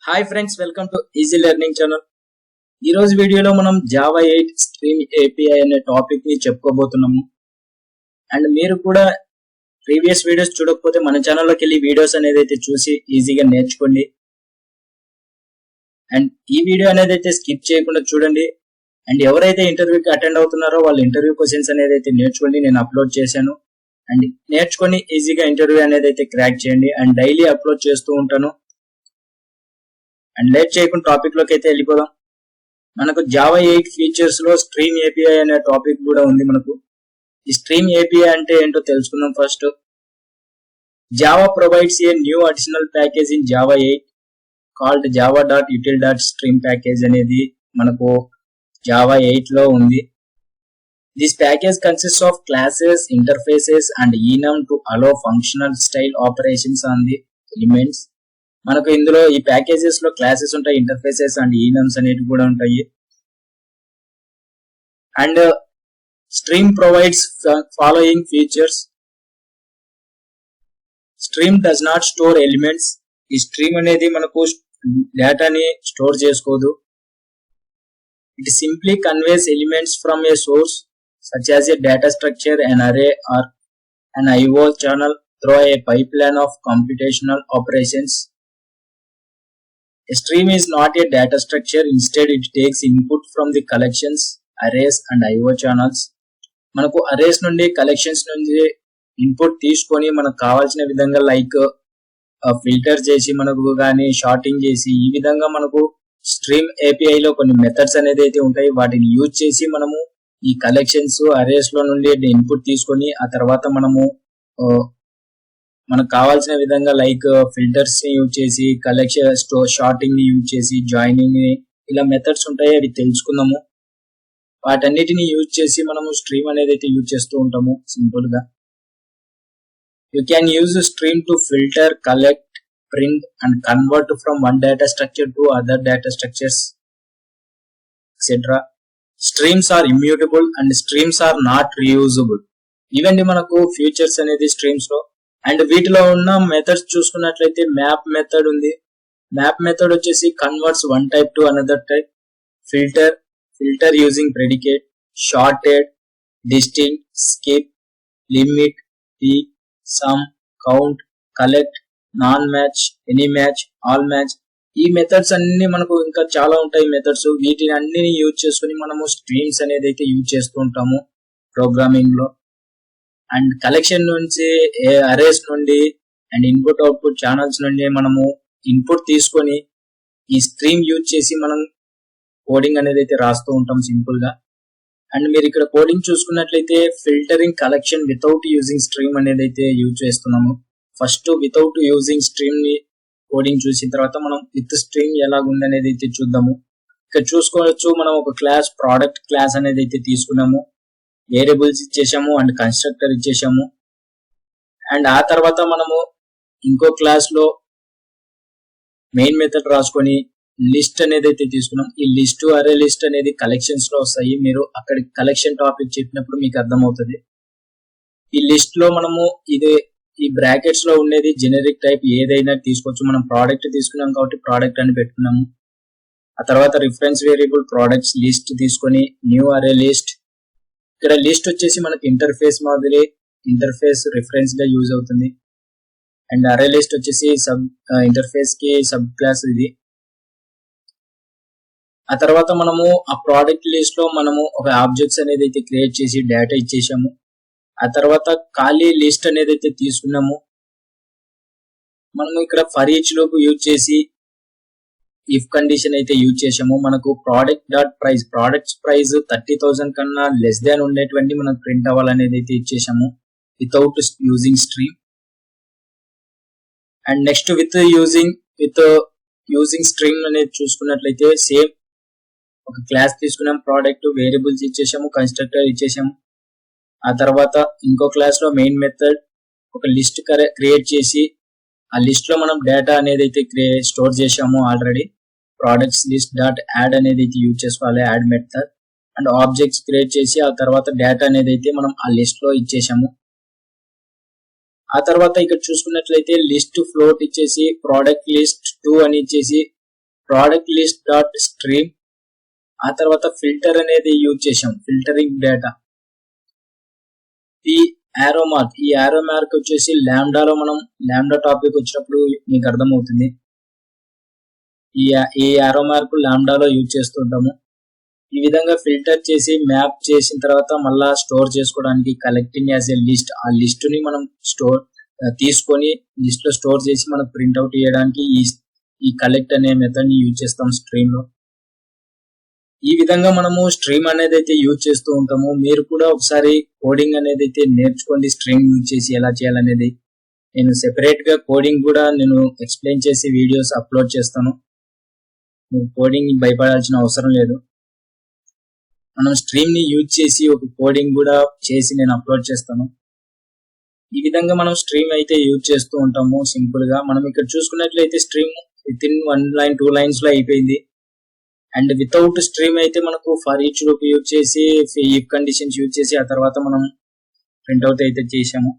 Hi friends, welcome to easy learning channel. ఈ రోజు వీడియోలో మనం జావా 8 స్ట్రీమ్ ఏపీఐ అనే టాపిక్ ని చెప్పుకోబోతున్నాము. అండ్ మీరు కూడా ప్రీవియస్ వీడియోస్ చూడకపోతే మన ఛానల్లోకి వెళ్ళి వీడియోస్ అనేది అయితే చూసి ఈజీగా నేర్చుకోండి. అండ్ ఈ వీడియో అనేది అయితే స్కిప్ చేయకుండా చూడండి. అండ్ ఎవరైతే ఇంటర్వ్యూకి అటెండ్ అవుతున్నారో వాళ్ళ ఇంటర్వ్యూ క్వశ్చన్స్ అనేది అయితే నేర్చుకోండి. నేను అప్లోడ్ చేశాను. అండ్ నేర్చుకొని ఈజీగా ఇంటర్వ్యూ అనేది అయితే క్రాక్ చేయండి. అండ్ డైలీ అప్లోడ్ చేస్తూ ఉంటాను. అండ్ లేట్ చేయకుండా టాపిక్ లోకి అయితే వెళ్ళిపోదాం. మనకు జావా 8 ఫీచర్స్ లో స్ట్రీమ్ ఏపీఐ అనే టాపిక్ కూడా ఉంది. మనకు ఈ స్ట్రీమ్ ఏపీఐ అంటే ఏంటో తెలుసుకుందాం. First, Java provides a new additional package in Java 8 called java.util.stream package అనేది మనకు జావా 8 లో ఉంది. This package consist of classes, interfaces and enum to allow functional style operations on the elements. మనకు ఇందులో ఈ ప్యాకేజెస్ లో క్లాసెస్ ఉంటాయి, interfaces and enums అనేవి కూడా ఉంటాయి. And stream provides following features. Stream does not store elements. ఈ stream అనేది మనకు డేటాని స్టోర్ చేసుకోదు. It simply conveys elements from a source such as a data structure, an array or an IO channel through a pipeline of computational operations. A stream is not a data structure. Instead, it takes input from the collections, arrays and IO channels. మనకు arrays నుండి, collections నుండి input తీసుకొని మనకు కావాల్సిన విధంగా like filter చేసి మనకు కానీ షార్టింగ్ చేసి ఈ విధంగా మనకు స్ట్రీమ్ ఏపీఐ లో కొన్ని మెథడ్స్ అనేది అయితే ఉంటాయి. వాటిని యూజ్ చేసి మనము ఈ కలెక్షన్స్, అరేస్ లో నుండి ఇన్పుట్ తీసుకొని ఆ తర్వాత మనము మనకు కావాల్సిన విధంగా లైక్ ఫిల్టర్స్ ని యూజ్ చేసి, కలెక్షన్ షార్టింగ్ ని యూజ్ చేసి, జాయినింగ్ ని, ఇలా మెథడ్స్ ఉంటాయి. అవి తెలుసుకుందాము. వాటన్నిటిని యూజ్ చేసి మనము స్ట్రీమ్ అనేది అయితే యూజ్ చేస్తూ ఉంటాము. సింపుల్ గా you can use stream to filter, collect, print and convert from one data structure to other data structures etcetera. Streams are immutable and streams are not reusable. ఇవన్నీ మనకు features అనేది streams లో. And వీటిలో ఉన్న methods చూసుకున్నట్లయితే map method ఉంది. Map method వచ్చేసి converts one type to another type. Filter using predicate, sorted, distinct, skip, limit, peek, sum, count, collect, none match, any match, all match. ఈ methods అన్ని మనకు ఇంకా చాలా ఉంటాయి మెథడ్స్. వీటిని అన్నిని యూజ్ చేసుకుని మనము స్ట్రీమ్స్ అనేది అయితే యూజ్ చేస్తూ ఉంటాము ప్రోగ్రామింగ్ లో. అండ్ కలెక్షన్ నుంచి, అరేస్ నుండి అండ్ ఇన్పుట్ అవుట్పుట్ ఛానల్స్ నుండి మనము ఇన్పుట్ తీసుకొని ఈ స్ట్రీమ్ యూజ్ చేసి మనం కోడింగ్ అనేది అయితే రాస్తూ ఉంటాం సింపుల్ గా. అండ్ మీరు ఇక్కడ కోడింగ్ చూసుకున్నట్లయితే filtering collection without using stream అనేది అయితే యూజ్ చేస్తున్నాము. ఫస్ట్ వితౌట్ యూజింగ్ స్ట్రీమ్ ని కోడింగ్ చూసిన తర్వాత మనం విత్ స్ట్రీమ్ ఎలాగుంది అనేది అయితే చూద్దాము. ఇక్కడ చూసుకోవచ్చు, మనం ఒక క్లాస్, ప్రోడక్ట్ క్లాస్ అనేది అయితే తీసుకున్నాము. వేరియబుల్స్ ఇచ్చేసాము అండ్ కన్స్ట్రక్టర్ ఇచ్చేసాము. అండ్ ఆ తర్వాత మనము ఇంకో క్లాస్ లో మెయిన్ మెథడ్ రాసుకొని లిస్ట్ అనేది అయితే తీసుకున్నాం. ఈ లిస్ట్, అరే లిస్ట్ అనేది కలెక్షన్స్ లో వస్తాయి. మీరు అక్కడ కలెక్షన్ టాపిక్ చెప్పినప్పుడు మీకు అర్థమవుతుంది. ఈ లిస్ట్ లో మనము ఈ బ్రాకెట్స్ లో ఉండేది జెనరిక్ టైప్ ఏదైనా తీసుకోవచ్చు. మనం ప్రోడక్ట్ తీసుకున్నాం కాబట్టి ప్రోడక్ట్ అని పెట్టుకున్నాము. ఆ తర్వాత రిఫరెన్స్ వేరియబుల్ ప్రోడక్ట్స్ లిస్ట్ తీసుకొని న్యూ అరే లిస్ట్. ఇక్కడ లిస్ట్ వచ్చేసి మనకి ఇంటర్ఫేస్ మాదిరి, ఇంటర్ఫేస్ రిఫరెన్స్ గా యూజ్ అవుతుంది. అండ్ అరే లిస్ట్ వచ్చేసి ఇంటర్ఫేస్ కి సబ్ క్లాస్ ఇది. ఆ తర్వాత మనము ఆ ప్రోడక్ట్ లిస్ట్ లో మనము ఒక ఆబ్జెక్ట్స్ అనేది అయితే క్రియేట్ చేసి డేటా ఇచ్చేసాము. ఆ తర్వాత ఖాళీ లిస్ట్ అనేది అయితే తీసుకున్నాము. మనము ఇక్కడ ఫర్ ఈచ్ లూప్ యూజ్ చేసి ఇఫ్ కండిషన్ అయితే యూజ్ చేసాము. మనకు ప్రోడక్ట్స్ ప్రైస్ 30,000 కన్నా లెస్ దాన్ ఉండేటువంటి మనకు ప్రింట్ అవ్వాలనేది అయితే ఇచ్చేసాము without using stream. And next with using stream అనేది చూసుకున్నట్లయితే సేమ్ ఒక క్లాస్ తీసుకున్నాం, ప్రోడక్ట్, వేరియబుల్స్ ఇచ్చేసాము, కన్స్ట్రక్టర్ ఇచ్చేసాము. ఆ తర్వాత ఇంకో క్లాస్ లో మెయిన్ మెథడ్ ఒక లిస్ట్ క్రియేట్ చేసి ఆ లిస్ట్ లో మనం డేటా అనేది అయితే స్టోర్ చేసాము already. Products list dot add అనేది అయితే యూజ్ చేసుకోవాలి, add method. And objects create చేసి ఆ తర్వాత డేటా అనేది అయితే మనం ఆ లిస్ట్ లో ఇచ్చేసాము. ఆ తర్వాత ఇక్కడ చూసుకున్నట్లయితే లిస్ట్ ఫ్లోట్ ఇచ్చేసి ప్రోడక్ట్ లిస్ట్ 2 అని ఇచ్చేసి ప్రోడక్ట్ లిస్ట్ డాట్ స్ట్రీమ్, ఆ తర్వాత ఫిల్టర్ అనేది యూజ్ చేసాం, ఫిల్టరింగ్ డేటా. ఈ యారో మార్క్ వచ్చేసి లాంబ్డాలో మనం లాంబ్డా టాపిక్ వచ్చినప్పుడు మీకు అర్థమవుతుంది. ఈ యారో మార్క్ లాంబ్డాలో యూజ్ చేస్తుంటాము. ఈ విధంగా ఫిల్టర్ చేసి మ్యాప్ చేసిన తర్వాత మళ్ళా స్టోర్ చేసుకోవడానికి కలెక్టింగ్ యాజ్ ఏ లిస్ట్, ఆ లిస్ట్ ని మనం తీసుకొని లిస్ట్ లో స్టోర్ చేసి మనకు ప్రింట్అవుట్ చేయడానికి ఈ కలెక్ట్ అనే మెథడ్ ని యూజ్ చేస్తాం స్ట్రీమ్ లో. ఈ విధంగా మనము స్ట్రీమ్ అనేది అయితే యూజ్ చేస్తూ ఉంటాము. మీరు కూడా ఒకసారి కోడింగ్ అనేది అయితే నేర్చుకోండి, స్ట్రీమ్ యూజ్ చేసి ఎలా చేయాలనేది. నేను సెపరేట్ గా కోడింగ్ కూడా నేను ఎక్స్ప్లెయిన్ చేసి వీడియోస్ అప్లోడ్ చేస్తాను. మీరు కోడింగ్ భయపడాల్సిన అవసరం లేదు. మనం స్ట్రీమ్ ని యూజ్ చేసి ఒక కోడింగ్ కూడా చేసి నేను అప్లోడ్ చేస్తాను. ఈ విధంగా మనం స్ట్రీమ్ అయితే యూజ్ చేస్తూ ఉంటాము సింపుల్ గా. మనం ఇక్కడ చూసుకున్నట్లయితే stream with in 1 line 2 lines లో అయిపోయింది. అండ్ వితౌట్ స్ట్రీమ్ అయితే మనకు ఫర్ ఈచ్ లూప్ యూజ్ చేసి ఇఫ్ కండిషన్స్ యూజ్ చేసి ఆ తర్వాత మనం ప్రింట్అవుట్ అయితే చేసాము.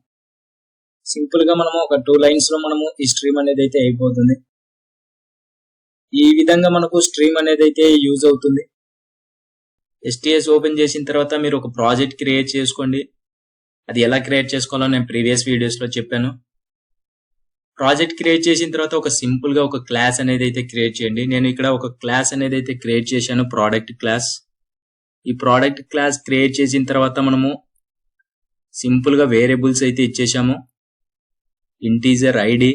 సింపుల్ గా మనము ఒక 2 లైన్స్ లో మనము ఈ స్ట్రీమ్ అనేది అయితే అయిపోతుంది. ఈ విధంగా మనకు స్ట్రీమ్ అనేది అయితే యూజ్ అవుతుంది. STS ఓపెన్ చేసిన తర్వాత మీరు ఒక ప్రాజెక్ట్ క్రియేట్ చేసుకోండి. అది ఎలా క్రియేట్ చేసుకోవాలో నేను ప్రీవియస్ వీడియోస్ లో చెప్పాను. ప్రాజెక్ట్ క్రియేట్ చేసిన తర్వాత ఒక సింపుల్ గా ఒక క్లాస్ అనేది అయితే క్రియేట్ చేయండి. నేను ఇక్కడ ఒక క్లాస్ అనేది అయితే క్రియేట్ చేశాను, ప్రోడక్ట్ క్లాస్. ఈ ప్రోడక్ట్ క్లాస్ క్రియేట్ చేసిన తర్వాత మనము సింపుల్ గా వేరియబుల్స్ అయితే ఇచ్చేసాము. Integer ID,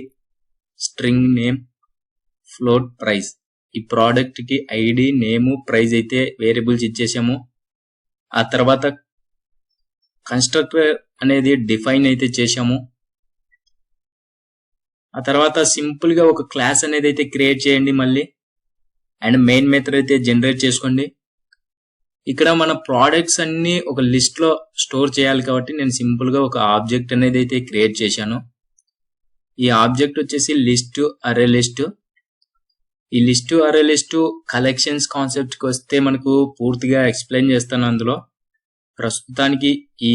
string name, float price. ఈ ప్రోడక్ట్ కి ఐడి, నేమ్, ప్రైస్ అయితే వేరియబుల్స్ ఇచ్చేసాము. ఆ తర్వాత కన్స్ట్రక్టర్ అనేది డిఫైన్ అయితే చేసాము. ఆ తర్వాత సింపుల్ గా ఒక క్లాస్ అనేది అయితే క్రియేట్ చేయండి మళ్ళీ. అండ్ మెయిన్ మెథడ్ అయితే జనరేట్ చేసుకోండి. ఇక్కడ మన ప్రోడక్ట్స్ అన్ని ఒక లిస్ట్ లో స్టోర్ చేయాలి కాబట్టి నేను సింపుల్ గా ఒక ఆబ్జెక్ట్ అనేది అయితే క్రియేట్ చేశాను. ఈ ఆబ్జెక్ట్ వచ్చేసి లిస్ట్, అరే లిస్ట్. ఈ లిస్ట్, అరే లిస్ట్ కలెక్షన్స్ కాన్సెప్ట్ కి వస్తే మనకు పూర్తిగా ఎక్స్ప్లెయిన్ చేస్తాను అందులో. ప్రస్తుతానికి ఈ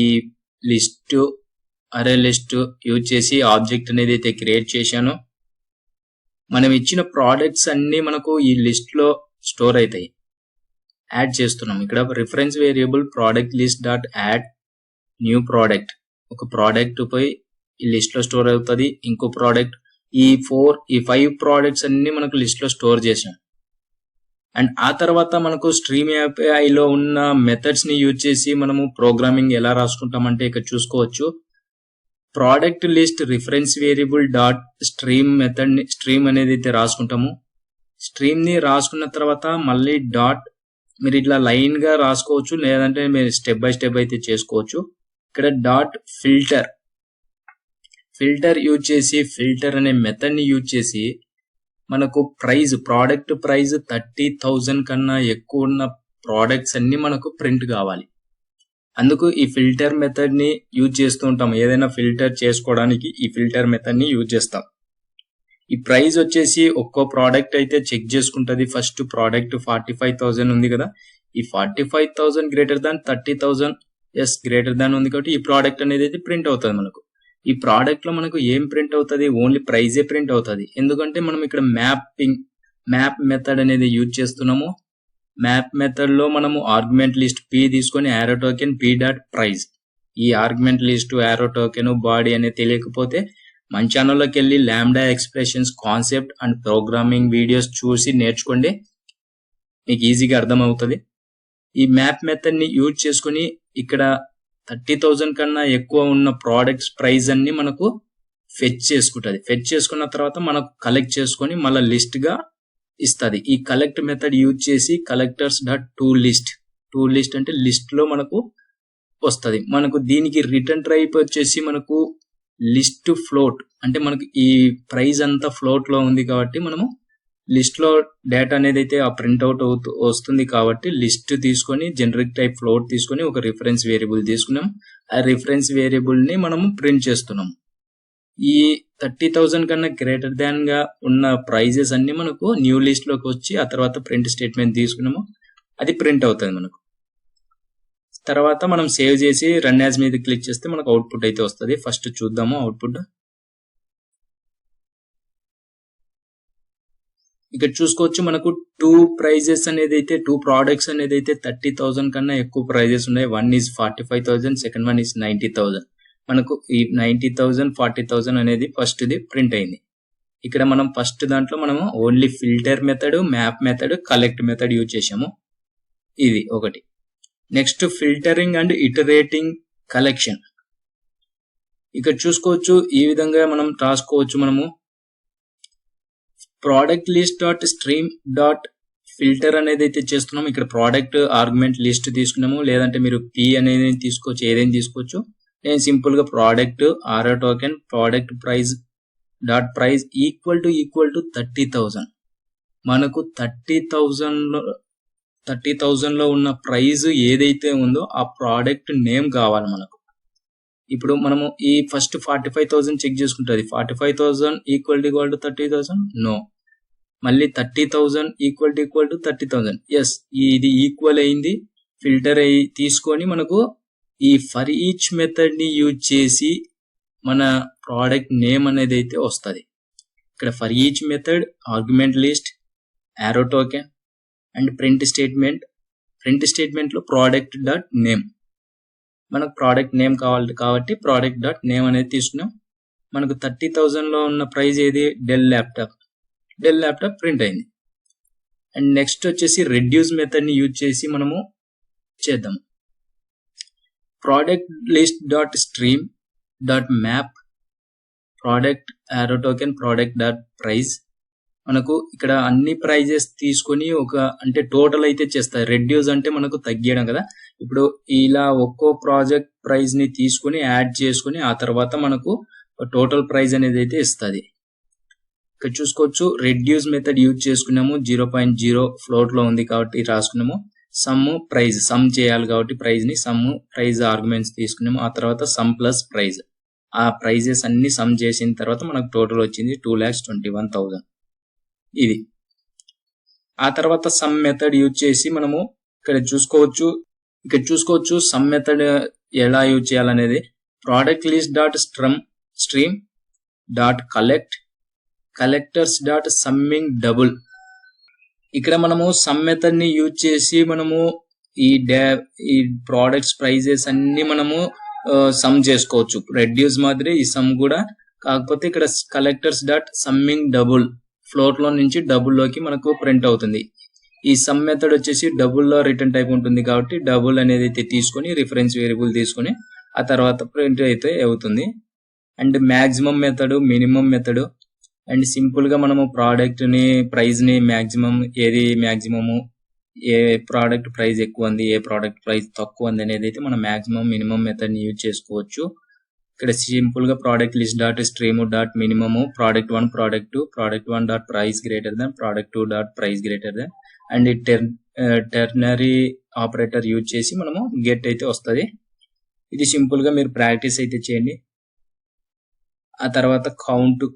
లిస్ట్, అరే లిస్ట్ యూజ్ చేసి ఆబ్జెక్ట్ అనేది అయితే క్రియేట్ చేశాను. మనం ఇచ్చిన ప్రోడక్ట్స్ అన్ని మనకు ఈ లిస్ట్ లో స్టోర్ అవుతాయి. యాడ్ చేస్తున్నాం ఇక్కడ reference variable product list dot add new product. ఒక ప్రోడక్ట్ పోయి ఈ లిస్ట్ లో స్టోర్ అవుతుంది. ఇంకో ప్రోడక్ట్, ఈ 5 ప్రోడక్ట్స్ అన్ని మనకు లిస్ట్ లో స్టోర్ చేసాం. అండ్ ఆ తర్వాత మనకు స్ట్రీమ్ APIలో ఉన్న మెథడ్స్ ని యూజ్ చేసి మనము ప్రోగ్రామింగ్ ఎలా రాసుకుంటామంటే ఇక్కడ చూసుకోవచ్చు. Product list reference variable dot stream method ని స్ట్రీమ్ అనేది అయితే రాసుకుంటాము. స్ట్రీమ్ ని రాసుకున్న తర్వాత మళ్ళీ డాట్, మీరు ఇట్లా లైన్ గా రాసుకోవచ్చు, లేదంటే మీరు స్టెప్ బై స్టెప్ అయితే చేసుకోవచ్చు. ఇక్కడ డాట్ ఫిల్టర్ యూజ్ చేసి, ఫిల్టర్ అనే మెథడ్ ని యూజ్ చేసి మనకు ప్రైజ్, ప్రోడక్ట్ ప్రైజ్ 30,000 కన్నా ఎక్కువ ఉన్న ప్రోడక్ట్స్ అన్ని మనకు ప్రింట్ కావాలి. అందుకు ఈ ఫిల్టర్ మెథడ్ ని యూజ్ చేస్తూ ఉంటాం. ఏదైనా ఫిల్టర్ చేసుకోవడానికి ఈ ఫిల్టర్ మెథడ్ ని యూజ్ చేస్తాం. ఈ ప్రైజ్ వచ్చేసి ఒక్కో ప్రోడక్ట్ అయితే చెక్ చేసుకుంటది. ఫస్ట్ ప్రోడక్ట్ 45,000 ఉంది కదా, ఈ 45,000 గ్రేటర్ దాన్ 30,000 గ్రేటర్ దాన్ ఉంది కాబట్టి ఈ ప్రోడక్ట్ అనేది అయితే ప్రింట్ అవుతుంది మనకు. ఈ ప్రోడక్ట్ లో మనకు ఏం ప్రింట్ అవుతుంది, ఓన్లీ ప్రైజే ప్రింట్ అవుతుంది. ఎందుకంటే మనం ఇక్కడ మ్యాప్ మెథడ్ అనేది యూజ్ చేస్తున్నాము. మ్యాప్ మెథడ్ లో మనము ఆర్గ్యుమెంట్ లిస్ట్ p తీసుకొని arrow token p dot price. ఈ argument list, arrow token, body అనేది తెలియకపోతే మన ఛానల్లోకి వెళ్ళి lambda expressions concept and programming videos చూసి నేర్చుకోండి, మీకు ఈజీగా అర్థం అవుతుంది. ఈ మ్యాప్ మెథడ్ ని యూజ్ చేసుకుని ఇక్కడ 30,000 కన్నా ఎక్కువ ఉన్న ప్రోడక్ట్స్ ప్రైస్ అన్ని మనకు ఫెచ్ చేసుకుంటది. ఫెచ్ చేసుకున్న తర్వాత మనకు కలెక్ట్ చేసుకొని మళ్ళీ లిస్ట్ గా ఇస్తుంది. ఈ కలెక్ట్ మెథడ్ యూజ్ చేసి కలెక్టర్స్ డాట్ టు లిస్ట్ అంటే లిస్ట్ లో మనకు వస్తుంది. మనకు దీనికి రిటర్న్ టైప్ వచ్చేసి మనకు లిస్ట్ ఫ్లోట్, అంటే మనకు ఈ ప్రైస్ అంతా ఫ్లోట్ లో ఉంది కాబట్టి మనము లిస్ట్ లో డేటా అనేది అయితే ఆ ప్రింట్అవుట్ వస్తుంది కాబట్టి లిస్ట్ తీసుకొని జనరిక్ టైప్ ఫ్లోట్ తీసుకొని ఒక రిఫరెన్స్ వేరియబుల్ తీసుకున్నాం. ఆ రిఫరెన్స్ వేరియబుల్ ని మనము ప్రింట్ చేస్తున్నాం. ఈ 30,000 కన్నా గ్రేటర్ దాన్ గా ఉన్న ప్రైజెస్ అన్ని మనకు న్యూ లిస్ట్ లోకి వచ్చి ఆ తర్వాత ప్రింట్ స్టేట్మెంట్ తీసుకున్నాము, అది ప్రింట్ అవుతుంది మనకు. తర్వాత మనం సేవ్ చేసి రన్ యాజ్ మీద క్లిక్ చేస్తే మనకు అవుట్పుట్ అయితే వస్తుంది. ఫస్ట్ చూద్దాము అవుట్పుట్. ఇక్కడ చూసుకోవచ్చు మనకు టూ ప్రైజెస్ అనేది అయితే 2 ప్రోడక్ట్స్ అనేది అయితే 30,000 కన్నా ఎక్కువ ప్రైజెస్ ఉన్నాయి. One is 45,000, second one is 90,000. మనకు ఈ 90,000 40,000 అనేది ఫస్ట్ ది ప్రింట్ అయింది. ఇక్కడ మనం ఫస్ట్ దాంట్లో మనము only filter method, map method, collect method use చేసాము. ఇది ఒకటి. Next filtering and iterating collection. ఇక్కడ చూసుకోవచ్చు ఈ విధంగా మనం రాసుకోవచ్చు. మనము product list dot stream dot filter అనేది అయితే చేస్తున్నాం. ఇక్కడ ప్రోడక్ట్ ఆర్గ్యుమెంట్ లిస్ట్ తీసుకున్నాము, లేదంటే మీరు పి అనేది తీసుకోవచ్చు, ఏదైనా తీసుకోవచ్చు. నేను సింపుల్ గా ప్రోడక్ట్ ఆరో token product price dot price equal to 30,000. మనకు 30,000 లో ఉన్న ప్రైజ్ ఏదైతే ఉందో ఆ ప్రోడక్ట్ నేమ్ కావాలి మనకు. ఇప్పుడు మనము ఈ ఫస్ట్ 45,000 చెక్ చేసుకుంటుంది. 45,000 ఈక్వల్ టు 30,000 నో. మళ్ళీ 30,000 ఈక్వల్ టు 30,000 ఎస్. ఇది ఈక్వల్ అయింది. ఫిల్టర్ అయ్యి తీసుకొని మనకు ఈ ఫర్ ఈచ్ మెథడ్ ని యూజ్ చేసి మన ప్రోడక్ట్ నేమ్ అనేది అయితే వస్తుంది. ఇక్కడ for each method argument list, arrow token and print statement లో ప్రోడక్ట్ డాట్ నేమ్. మనకు ప్రోడక్ట్ నేమ్ కావాలి కాబట్టి ప్రోడక్ట్ డాట్ నేమ్ అనేది తీసుకున్నాం. మనకు 30,000 లో ఉన్న ప్రైస్ ఏది? డెల్ ల్యాప్టాప్ ప్రింట్ అయింది. అండ్ నెక్స్ట్ వచ్చేసి రెడ్యూస్ మెథడ్ ని యూజ్ చేసి మనము చేద్దాం. Product list dot stream dot map product arrow token product dot price. మనకు ఇక్కడ అన్ని ప్రైజెస్ తీసుకొని అంటే టోటల్ అయితే చేస్తాయి. రెడ్యూస్ అంటే మనకు తగ్గియడం కదా. ఇప్పుడు ఇలా ఒక్కో ప్రాజెక్ట్ ప్రైజ్ ని తీసుకొని యాడ్ చేసుకుని ఆ తర్వాత మనకు టోటల్ ప్రైజ్ అనేది అయితే ఇస్తుంది. ఇక్కడ చూసుకోవచ్చు రెడ్యూస్ మెథడ్ యూజ్ చేసుకున్నాము. 0.0 ఫ్లోట్ లో ఉంది కాబట్టి రాసుకున్నాము. సమ్ చేయాలి కాబట్టి ప్రైజ్ ఆర్గ్యుమెంట్స్ తీసుకున్నాము. ఆ తర్వాత సమ్ ప్లస్ ప్రైజ్, ఆ ప్రైజెస్ అన్ని సమ్ చేసిన తర్వాత మనకు టోటల్ వచ్చింది 2,21,000. ఇది. ఆ తర్వాత సమ్ మెథడ్ యూజ్ చేసి మనము ఇక్కడ చూసుకోవచ్చు సమ్ మెథడ్ ఎలా యూజ్ చేయాలనేది. Product list dot stream dot collectors dot summing double. ఇక్కడ మనము సమ్ మెథడ్ ని యూజ్ చేసి మనము ఈ ప్రోడక్ట్స్ ప్రైజెస్ అన్ని మనము సమ్ చేసుకోవచ్చు. రెడ్యూస్ మాదిరి ఈ సమ్ కూడా, కాకపోతే ఇక్కడ collectors dot summing double float లో నుంచి డబుల్ లోకి మనకు ప్రింట్ అవుతుంది. ఈ సమ్ మెథడ్ వచ్చేసి డబుల్ లో రిటర్న్ టైప్ ఉంటుంది కాబట్టి డబుల్ అనేది అయితే తీసుకొని రిఫరెన్స్ వేరియబుల్ తీసుకొని ఆ తర్వాత ప్రింట్ అయితే అవుతుంది. And maximum method, minimum method and simple గా మనము ప్రోడక్ట్ ని ప్రైజ్ ని మాక్సిమము ఏ ప్రోడక్ట్ ప్రైస్ ఎక్కువ ఉంది, ఏ ప్రోడక్ట్ ప్రైస్ తక్కువ ఉంది అనేది అయితే మనం మాక్సిమం మినిమం మెథడ్ ని యూజ్ చేసుకోవచ్చు. ఇక్కడ సింపుల్ గా product list dot stream dot minimum product 1 product 1 dot price greater than product 2 dot price greater than and ternary operator use చేసి మనము గెట్ అయితే వస్తుంది. ఇది సింపుల్ గా మీరు ప్రాక్టీస్ అయితే చేయండి. ఆ తర్వాత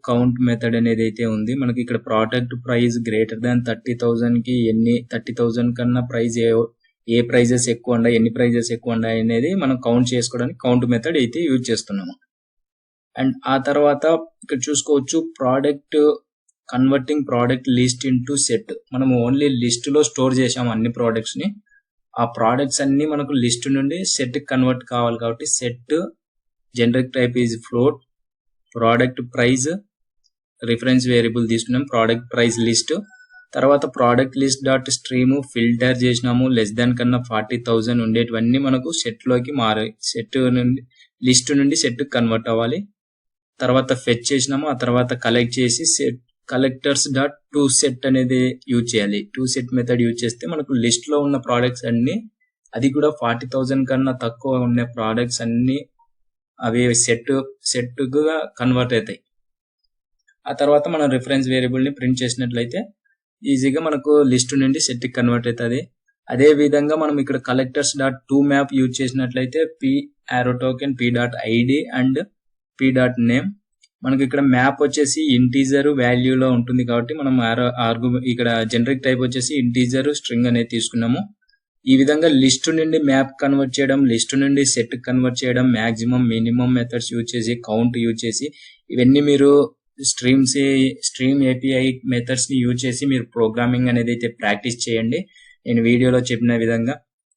కౌంట్ మెథడ్ అనేది అయితే ఉంది. మనకి ఇక్కడ ప్రోడక్ట్ ప్రైస్ గ్రేటర్ దాన్ 30,000 కి 30,000 కన్నా ప్రైస్ ఏ ప్రైజెస్ ఎక్కువ ఉన్నాయి, ఎన్ని ప్రైజెస్ ఎక్కువ ఉన్నాయి అనేది మనం కౌంట్ చేసుకోవడానికి కౌంట్ మెథడ్ అయితే యూజ్ చేస్తున్నాము. అండ్ ఆ తర్వాత ఇక్కడ చూసుకోవచ్చు converting product list into set. మనము ఓన్లీ లిస్ట్ లో స్టోర్ చేసాము అన్ని ప్రోడక్ట్స్ ని. ఆ ప్రోడక్ట్స్ అన్ని మనకు లిస్ట్ నుండి సెట్ కన్వర్ట్ కావాలి కాబట్టి set generic type is float product price reference variable తీసుకున్నాం ప్రోడక్ట్ ప్రైస్ లిస్ట్. తర్వాత product list dot stream filter చేసినాము. లెస్ దాన్ కన్నా 40,000 ఉండేటివన్నీ మనకు సెట్ లోకి సెట్ నుండి లిస్ట్ నుండి సెట్ కన్వర్ట్ అవ్వాలి. తర్వాత ఫెచ్ చేసినాము. ఆ తర్వాత కలెక్ట్ చేసి కలెక్టర్స్ డాట్ టు సెట్ అనేది యూజ్ చేయాలి. టు సెట్ మెథడ్ యూజ్ చేస్తే మనకు లిస్ట్ లో ఉన్న ప్రోడక్ట్స్ అన్ని, అది కూడా 40,000 కన్నా తక్కువ ఉన్న ప్రోడక్ట్స్ అన్ని అవి సెట్ గా కన్వర్ట్ అవుతాయి. ఆ తర్వాత మనం రిఫరెన్స్ వేరియబుల్ ని ప్రింట్ చేసినట్లయితే ఈజీగా మనకు లిస్ట్ నుండి సెట్ కన్వర్ట్ అవుతుంది. అదే విధంగా మనం ఇక్కడ collectors dot to map use చేసినట్లయితే P arrow token P dot ID and P dot name. మనకి ఇక్కడ మ్యాప్ వచ్చేసి ఇంటీజర్ వాల్యూలో ఉంటుంది కాబట్టి మనం ఇక్కడ జనరిక్ టైప్ వచ్చేసి ఇంటీజర్ స్ట్రింగ్ అనేది తీసుకున్నాము. ఈ విధంగా లిస్ట్ నుండి మ్యాప్ కన్వర్ట్ చేయడం, లిస్ట్ నుండి సెట్ కన్వర్ట్ చేయడం, మాక్సిమం మినిమం మెథడ్స్ యూజ్ చేసి కౌంట్ యూజ్ చేసి ఇవన్నీ మీరు స్ట్రీమ్ ఏపీఐ మెథడ్స్ ని యూజ్ చేసి మీరు ప్రోగ్రామింగ్ అనేది అయితే ప్రాక్టీస్ చేయండి. నేను వీడియోలో చెప్పిన విధంగా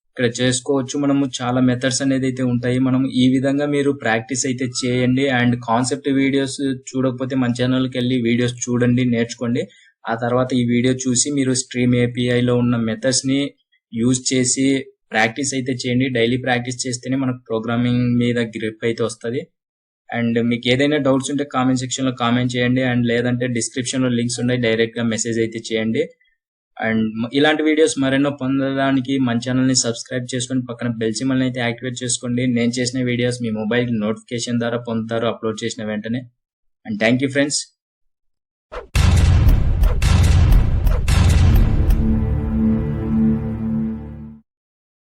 ఇక్కడ చేసుకోవచ్చు. మనము చాలా మెథడ్స్ అనేది అయితే ఉంటాయి. మనం ఈ విధంగా మీరు ప్రాక్టీస్ అయితే చేయండి. అండ్ కాన్సెప్ట్ వీడియోస్ చూడకపోతే మన ఛానల్కి వెళ్ళి వీడియోస్ చూడండి, నేర్చుకోండి. ఆ తర్వాత ఈ వీడియో చూసి మీరు స్ట్రీమ్ ఏపీఐలో ఉన్న మెథడ్స్ ని యూజ్ చేసి ప్రాక్టీస్ అయితే చేయండి. డైలీ ప్రాక్టీస్ చేస్తేనే మనకు ప్రోగ్రామింగ్ మీద గ్రిప్ అయితే వస్తుంది. అండ్ మీకు ఏదైనా డౌట్స్ ఉంటే కామెంట్ సెక్షన్ లో కామెంట్ చేయండి. అండ్ లేదంటే డిస్క్రిప్షన్ లో లింక్స్ ఉన్నాయి, డైరెక్ట్ గా మెసేజ్ అయితే చేయండి. అండ్ ఇలాంటి వీడియోస్ మరెన్నో పొందడానికి మన ఛానల్ ని సబ్స్క్రైబ్ చేసుకొని పక్కన బెల్ సింబల్ అయితే యాక్టివేట్ చేసుకోండి. నేను చేసిన వీడియోస్ మీ మొబైల్ నోటిఫికేషన్ ద్వారా పొందుతారు అప్లోడ్ చేసిన వెంటనే. And thank you friends.